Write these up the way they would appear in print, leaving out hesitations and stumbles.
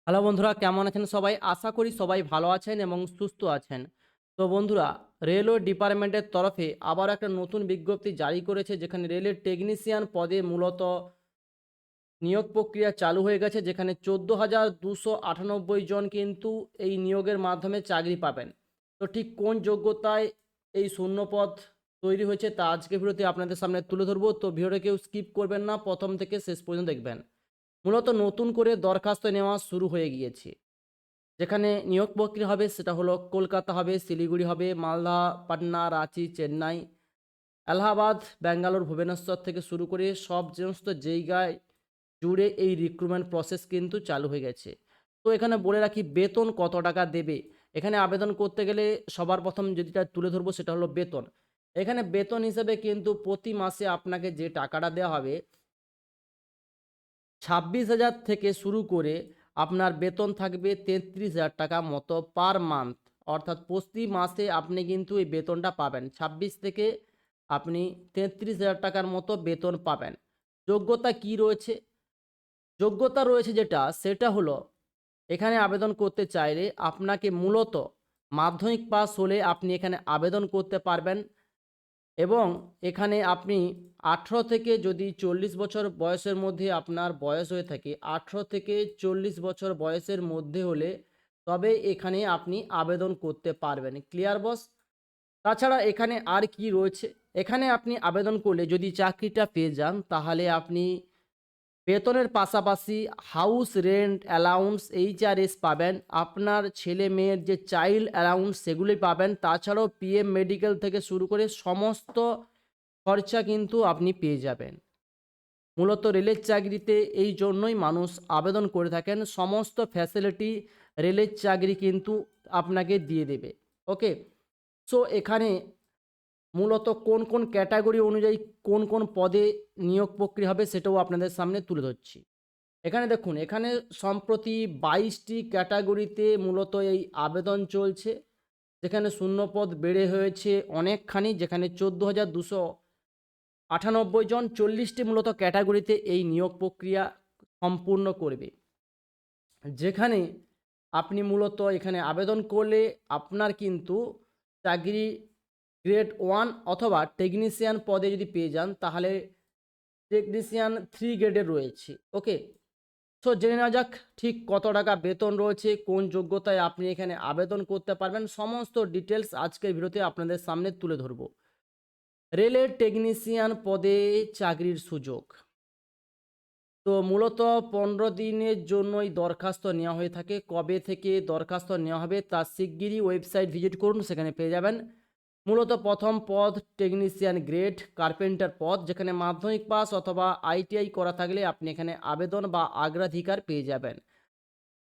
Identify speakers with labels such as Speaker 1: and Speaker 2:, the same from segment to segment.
Speaker 1: Hello বন্ধুরা, কেমন আছেন সবাই? আশা করি সবাই ভালো আছেন এবং সুস্থ আছেন। তো বন্ধুরা, রেলওয়ে ডিপার্টমেন্টের তরফে আবার একটা নতুন বিজ্ঞপ্তি জারি করেছে, যেখানে রেলের টেকনিশিয়ান পদে মূলত নিয়োগ প্রক্রিয়া চালু হয়ে গেছে, যেখানে 14,298 জন কিন্তু এই নিয়োগের মাধ্যমে চাকরি পাবেন। তো ঠিক কোন যোগ্যতায় এই শূন্যপদ তৈরি হয়েছে তা আজকে ভিডিওতে আপনাদের সামনে তুলে ধরবো। তো ভিডিওটা কেউ স্কিপ করবেন না, প্রথম থেকে শেষ পর্যন্ত দেখবেন। মূলত নতুন করে দরখাস্ত নেওয়া শুরু হয়ে গিয়েছে। যেখানে নিয়োগ প্রক্রিয়া হবে সেটা হলো কলকাতা হবে, শিলিগুড়ি হবে, মালদা, পাটনা, রাঁচি, চেন্নাই, এলাহাবাদ, ব্যাঙ্গালোর, ভুবনেশ্বর থেকে শুরু করে সব সমস্ত জায়গায় জুড়ে এই রিক্রুটমেন্ট প্রসেস কিন্তু চালু হয়ে গেছে। তো এখানে বলে রাখি বেতন কত টাকা দেবে। এখানে আবেদন করতে গেলে সবার প্রথম যেটা তুলে ধরবো সেটা হলো বেতন। এখানে বেতন হিসেবে কিন্তু প্রতি মাসে আপনাকে যে টাকাটা দেওয়া হবে 26,000 থেকে শুরু করে আপনার বেতন থাকবে 33,000 টাকা মতো পার মান্থ। অর্থাৎ প্রতি মাসে আপনি কিন্তু এই বেতনটা পাবেন। 26 থেকে আপনি 33,000 টাকার মতো বেতন পাবেন। যোগ্যতা কি রয়েছে? যোগ্যতা রয়েছে যেটা, সেটা হলো এখানে আবেদন করতে চাইলে আপনাকে মূলত মাধ্যমিক পাস হলে আপনি এখানে আবেদন করতে পারবেন। এবং এখানে আপনি 18 থেকে যদি 40 বছর বয়সের মধ্যে আপনার বয়স হয়ে থাকে, 18 থেকে 40 বছর বয়সের মধ্যে হলে তবে এখানে আপনি আবেদন করতে পারবেন। ক্লিয়ার বস? তাছাড়া এখানে আর কি রয়েছে? এখানে আপনি আবেদন করলে যদি চাকরিটা পেয়ে যান, তাহলে আপনি বেতনের পাশাপাশি হাউস রেন্ট অ্যালাউন্স, এইচআরএস পাবেন। আপনার ছেলে মেয়ের যে চাইল্ড অ্যালাউন্স সেগুলি পাবেন। তাছাড়াও পিএম মেডিকেল থেকে শুরু করে সমস্ত খরচা কিন্তু আপনি পেয়ে যাবেন। মূলত রেলের চাকরিতে এই জন্যই মানুষ আবেদন করে থাকেন। সমস্ত ফ্যাসিলিটি রেলের চাকরি কিন্তু আপনাকে দিয়ে দেবে। ওকে? সো এখানে মূলত কোন কোন ক্যাটাগরি অনুযায়ী কোন কোন পদে নিয়োগ প্রক্রিয়া হবে সেটাও আপনাদের সামনে তুলে ধরছি। এখানে দেখুন, এখানে সম্প্রতি 22টি ক্যাটাগরিতে মূলত এই আবেদন চলছে। যেখানে শূন্যপদ বেড়ে হয়েছে অনেকখানি, যেখানে 14,298 জন 40টি মূলত ক্যাটাগরিতে এই নিয়োগ প্রক্রিয়া সম্পূর্ণ করবে। যেখানে আপনি মূলত এখানে আবেদন করলে আপনার কিন্তু চাকরি গ্রেড 1 অথবা টেকনিশিয়ান পদে যদি পেয়ে যান, তাহলে টেকনিশিয়ান 3 গ্রেডের রয়েছে। ওকে? সো জেনে নেওয়া যাক ঠিক কত টাকা বেতন রয়েছে, কোন যোগ্যতায় আপনি এখানে আবেদন করতে পারবেন। সমস্ত ডিটেলস আজকের ভিডিওতে আপনাদের সামনে তুলে ধরব। রেলের টেকনিশিয়ান পদে চাকরির সুযোগ। তো মূলত 15 দিনের জন্যই দরখাস্ত নেওয়া হয়ে থাকে। কবে থেকে দরখাস্ত নেওয়া হবে তা শিগগিরই ওয়েবসাইট ভিজিট করুন, সেখানে পেয়ে যাবেন। মূলত প্রথম পদ টেকনিশিয়ান গ্রেড কার্পেন্টার পদ, যেখানে মাধ্যমিক পাস অথবা আইটিআই করা থাকলে আপনি এখানে আবেদন বা অগ্রাধিকার পেয়ে যাবেন।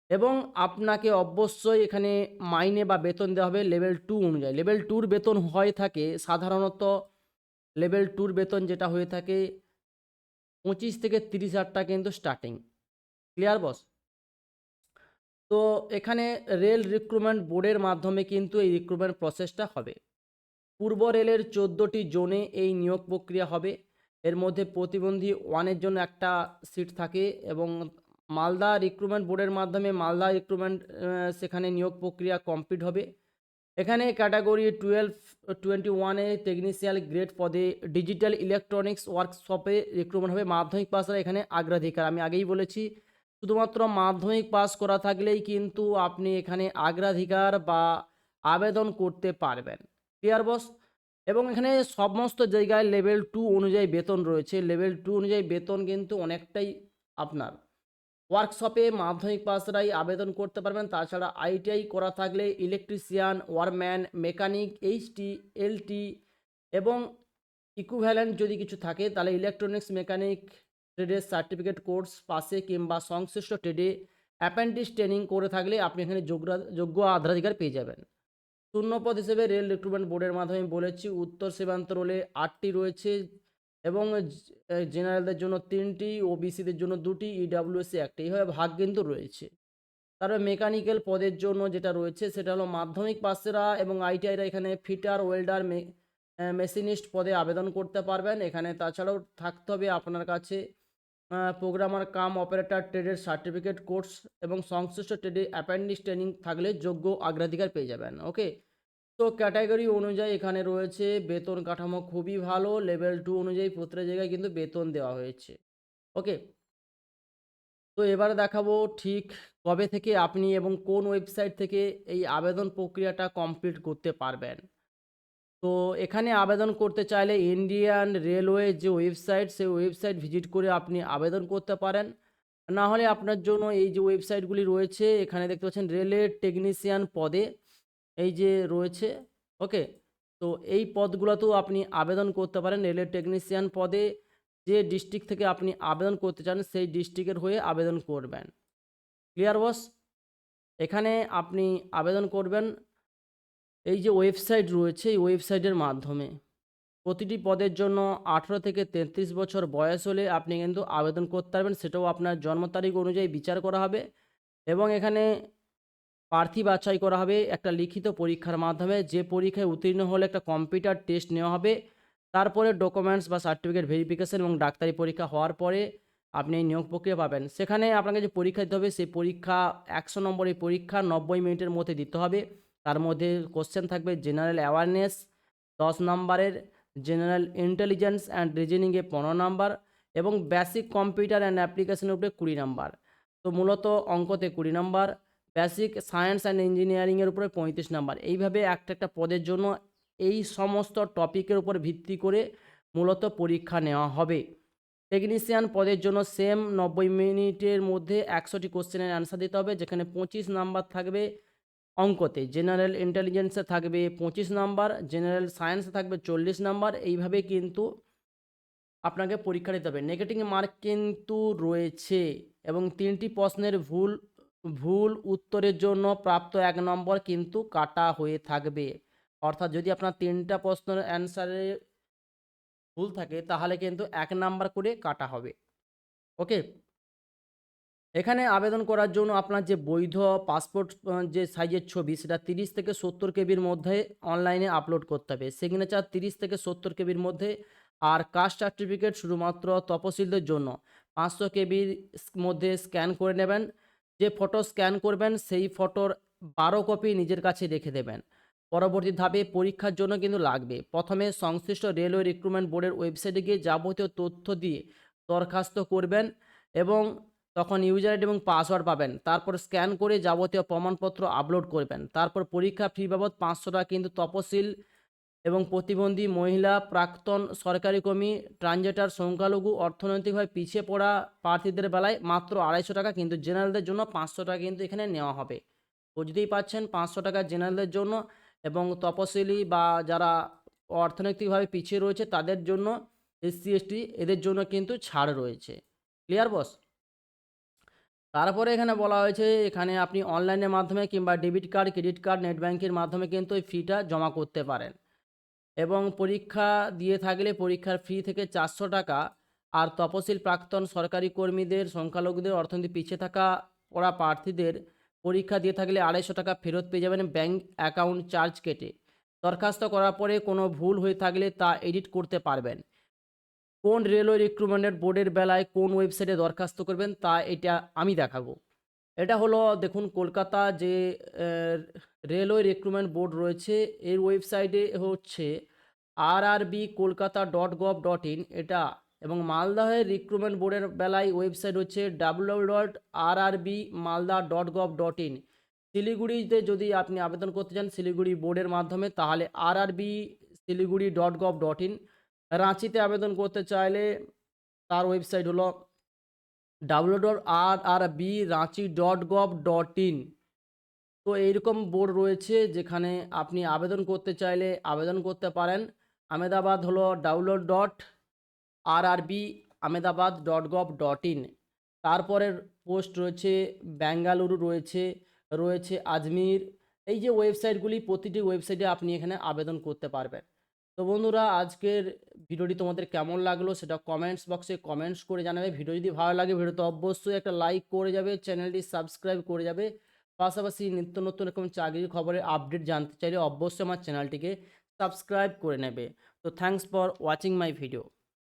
Speaker 1: এবং আপনাকে অবশ্যই এখানে মাইনে বা বেতন দেওয়া হবে লেভেল 2 অনুযায়ী। লেভেল 2 র বেতন হয়ে থাকে সাধারণত, লেভেল 2 র বেতন যেটা হয়ে থাকে 25 থেকে 30,000 টাকা কিন্তু স্টার্টিং। ক্লিয়ার বস? তো এখানে রেল রিক্রুটমেন্ট বোর্ডের মাধ্যমে কিন্তু এই রিক্রুটমেন্ট প্রসেসটা হবে। পূর্ব রেলের 14টি জোনে এই নিয়োগ প্রক্রিয়া হবে। এর মধ্যে প্রতিবন্ধী 1 এর জন্য একটা সিট থাকে এবং মালদা রিক্রুটমেন্ট বোর্ডের মাধ্যমে মালদা রিক্রুটমেন্ট সেখানে নিয়োগ প্রক্রিয়া কমপ্লিট হবে। এখানে ক্যাটাগরি 12-21 এ টেকনিশিয়াল গ্রেড পদে ডিজিটাল ইলেকট্রনিক্স ওয়ার্কশপে রিক্রুটমেন্ট হবে। মাধ্যমিক পাসরা এখানে অগ্রাধিকার। আমি আগেই বলেছি, শুধুমাত্র মাধ্যমিক পাস করা থাকলেই কিন্তু আপনি এখানে অগ্রাধিকার বা আবেদন করতে পারবেন। ক্লিয়ার বস? এবং এখানে সমস্ত জায়গায় লেভেল 2 অনুযায়ী বেতন রয়েছে। লেভেল 2 অনুযায়ী বেতন কিন্তু অনেকটাই আপনার। ওয়ার্কশপে মাধ্যমিক পাসরাই আবেদন করতে পারবেন। তাছাড়া আইটিআই করা থাকলে electrician, wireman, mechanic, HT, LT এবং ইকুইভ্যালেন্ট যদি কিছু থাকে তাহলে ইলেকট্রনিক্স মেকানিক ট্রেডের সার্টিফিকেট কোর্স পাশে কিংবা সংশ্লিষ্ট ট্রেডে অ্যাপ্রেন্টিস ট্রেনিং করে থাকলে আপনি এখানে যোগ্য অগ্রাধিকার পেয়ে যাবেন। শূন্যপদ হিসেবে রেল রিক্রুটমেন্ট বোর্ডের মাধ্যমে বলেছি উত্তর সীমান্তরলে 8টি রয়েছে এবং জেনারেলদের জন্য 3টি, ওবিসিদের জন্য 2টি, ইডাব্লিউএসি 1টি, এইভাবে ভাগ কিন্তু রয়েছে। তারপরে মেকানিক্যাল পদের জন্য যেটা রয়েছে সেটা হলো মাধ্যমিক পাশেরা এবং আইটিআইরা এখানে ফিটার, ওয়েল্ডার, মেশিনিস্ট পদে আবেদন করতে পারবেন। এখানে তাছাড়াও থাকতে হবে আপনার কাছে প্রোগ্রামার কাম অপারেটর ট্রেডের সার্টিফিকেট কোর্স এবং সংশ্লিষ্ট ট্রেডে অ্যাপ্রেন্টিস ট্রেনিং থাকলে যোগ্য অগ্রাধিকার পেয়ে যাবেন। ওকে, তো ক্যাটাগরি অনুযায়ী এখানে রয়েছে বেতন কাঠামো খুবই ভালো, লেভেল 2 অনুযায়ী প্রতিটা জায়গায় কিন্তু বেতন দেওয়া হয়েছে। ওকে, তো এবারে দেখাবো ঠিক কবে থেকে আপনি এবং কোন ওয়েবসাইট থেকে এই আবেদন প্রক্রিয়াটা কমপ্লিট করতে পারবেন। তো এখানে আবেদন করতে চাইলে ইন্ডিয়ান রেলওয়ে যে ওয়েবসাইট, সেই ওয়েবসাইট ভিজিট করে আপনি আবেদন করতে পারেন। না হলে আপনার জন্য এই যে ওয়েবসাইটগুলি রয়েছে, এখানে দেখতে পাচ্ছেন রেলের টেকনিশিয়ান পদে এই যে রয়েছে। ওকে, তো এই পদগুলোতেও আপনি আবেদন করতে পারেন। রেলের টেকনিশিয়ান পদে যে ডিস্ট্রিক্ট থেকে আপনি আবেদন করতে চান সেই ডিস্ট্রিক্টের হয়ে আবেদন করবেন। ক্লিয়ার বস? এখানে আপনি আবেদন করবেন এই যে ওয়েবসাইট রয়েছে, এই ওয়েবসাইটের মাধ্যমে। প্রতিটি পদের জন্য 18 থেকে 33 বছর বয়স হলে আপনি কিন্তু আবেদন করতে পারবেন, সেটাও আপনার জন্ম তারিখ অনুযায়ী বিচার করা হবে। এবং এখানে প্রার্থী বাছাই করা হবে একটা লিখিত পরীক্ষার মাধ্যমে, যে পরীক্ষায় উত্তীর্ণ হলে একটা কম্পিউটার টেস্ট নেওয়া হবে। তারপরে ডকুমেন্টস বা সার্টিফিকেট ভেরিফিকেশন এবং ডাক্তারি পরীক্ষা হওয়ার পরে আপনি এই নিয়োগ প্রক্রিয়া পাবেন। সেখানে আপনাকে যে পরীক্ষা দিতে হবে, সেই পরীক্ষা 100 নম্বরের পরীক্ষা 90 মিনিটের মধ্যে দিতে হবে। তার মধ্যে কোশ্চেন থাকবে জেনারেল অ্যাওয়ারনেস 10 নম্বরের, জেনারেল ইন্টেলিজেন্স অ্যান্ড রিজনিংয়ে 15 নাম্বার এবং বেসিক কম্পিউটার অ্যান্ড অ্যাপ্লিকেশনের উপরে 20 নাম্বার। তো মূলত অঙ্কতে 20 নাম্বার, বেসিক সায়েন্স অ্যান্ড ইঞ্জিনিয়ারিংয়ের উপরে 35 নাম্বার। এইভাবে একটা পদের জন্য এই সমস্ত টপিকের উপর ভিত্তি করে মূলত পরীক্ষা নেওয়া হবে। টেকনিশিয়ান পদের জন্য সেম 90 মিনিটের মধ্যে 100টি কোশ্চেনের অ্যান্সার দিতে হবে, যেখানে 25 নাম্বার থাকবে অঙ্কতে, জেনারেল ইন্টেলিজেন্সে থাকবে 25 নাম্বার, জেনারেল সায়েন্সে থাকবে 40 নাম্বার। এইভাবে কিন্তু আপনাকে পরীক্ষা দিতে হবে। নেগেটিভ মার্ক কিন্তু রয়েছে এবং 3টি প্রশ্নের ভুল উত্তরের জন্য প্রাপ্ত 1 নম্বর কিন্তু কাটা হয়ে থাকবে। অর্থাৎ যদি আপনার 3টা প্রশ্নের অ্যান্সারে ভুল থাকে তাহলে কিন্তু 1 নাম্বার করে কাটা হবে। ওকে, এখানে আবেদন করার জন্য আপনার যে বৈধ পাসপোর্ট যে সাইজের ছবি, সেটা 30 থেকে 70 কেবির মধ্যে অনলাইনে আপলোড করতে হবে। সিগনেচার 30 থেকে 70 কেবির মধ্যে। আর কাস্ট সার্টিফিকেট শুধুমাত্র তপশিলদের জন্য 500 কেবির মধ্যে স্ক্যান করে নেবেন। যে ফটো স্ক্যান করবেন সেই ফটোর 12 কপি নিজের কাছে রেখে দেবেন। পরবর্তী ধাপে পরীক্ষার জন্য কিন্তু লাগবে। প্রথমে সংশ্লিষ্ট রেলওয়ে রিক্রুটমেন্ট বোর্ডের ওয়েবসাইটে গিয়ে যাবতীয় তথ্য দিয়ে দরখাস্ত করবেন এবং তখন ইউজার আইডি এবং পাসওয়ার্ড পাবেন। তারপর স্ক্যান করে যাবতীয় প্রমাণপত্র আপলোড করবেন। তারপর পরীক্ষা ফি বাবদ 500 টাকা কিন্তু তপশিল এবং প্রতিবন্ধী মহিলা, প্রাক্তন সরকারি কর্মী, ট্রানজেটার, সংখ্যালঘু, অর্থনৈতিকভাবে পিছিয়ে পড়া প্রার্থীদের বেলায় মাত্র 250 টাকা, কিন্তু জেনারেলদের জন্য 500 টাকা কিন্তু এখানে নেওয়া হবে। বুঝতেই পারছেন, 500 টাকা জেনারেলদের জন্য এবং তপশিলি বা যারা অর্থনৈতিকভাবে পিছিয়ে রয়েছে তাদের জন্য, SC ST এদের জন্য কিন্তু ছাড় রয়েছে। ক্লিয়ার বস? তারপরে এখানে বলা হয়েছে এখানে আপনি অনলাইনের মাধ্যমে কিংবা debit card, credit card, net ব্যাংকের মাধ্যমে কিন্তু এই ফিটা জমা করতে পারেন। এবং পরীক্ষা দিয়ে থাকলে পরীক্ষার ফি থেকে 400 টাকা, আর তপশিল, প্রাক্তন সরকারি কর্মীদের, সংখ্যালঘুদের, অর্থনীতি পিছিয়ে থাকা ওরা প্রার্থীদের পরীক্ষা দিয়ে থাকলে 250 টাকা ফেরত পেয়ে যাবেন ব্যাংক অ্যাকাউন্ট চার্জ কেটে। দরখাস্ত করার পরে কোনো ভুল হয়ে থাকলে তা এডিট করতে পারবেন। কোন রেলওয়ে রিক্রুটমেন্টের বোর্ডের বেলায় কোন ওয়েবসাইটে দরখাস্ত করবেন তা এটা আমি দেখাবো। এটা হলো দেখুন, কলকাতা যে রেলওয়ে রিক্রুটমেন্ট বোর্ড রয়েছে এর ওয়েবসাইটে হচ্ছে rrbkolkata.gov.in এটা, এবং মালদহের রিক্রুটমেন্ট বোর্ডের বেলায় ওয়েবসাইট হচ্ছে www.rrbmalda.gov.in। শিলিগুড়িতে যদি আপনি আবেদন করতে চান শিলিগুড়ি বোর্ডের মাধ্যমে তাহলে rrbsiliguri.gov.in। রাঁচিতে আবেদন করতে চাইলে তার ওয়েবসাইট হলো www.rrbranchi.gov.in। তো এইরকম বোর্ড রয়েছে যেখানে আপনি আবেদন করতে চাইলে আবেদন করতে পারেন। আহমেদাবাদ হলো www.rrbahmedabad.gov.in। তারপরের পোস্ট রয়েছে বেঙ্গালুরু রয়েছে আজমির। এই যে ওয়েবসাইটগুলি, প্রতিটি ওয়েবসাইটে আপনি এখানে আবেদন করতে পারবেন। তো বন্ধুরা, আজকের ভিডিওটি তোমাদের কেমন লাগলো সেটা কমেন্টস বক্সে কমেন্টস করে জানাবে। ভিডিও যদি ভালো লাগে ভিডিওতে অবশ্যই একটা লাইক করে যাবে, চ্যানেলটি সাবস্ক্রাইব করে যাবে। পাশাপাশি নিত্য নতুন এরকম চাকরির খবরের আপডেট জানতে চাইলে অবশ্যই আমার চ্যানেলটিকে সাবস্ক্রাইব করে নেবে। তো thanks for watching my video.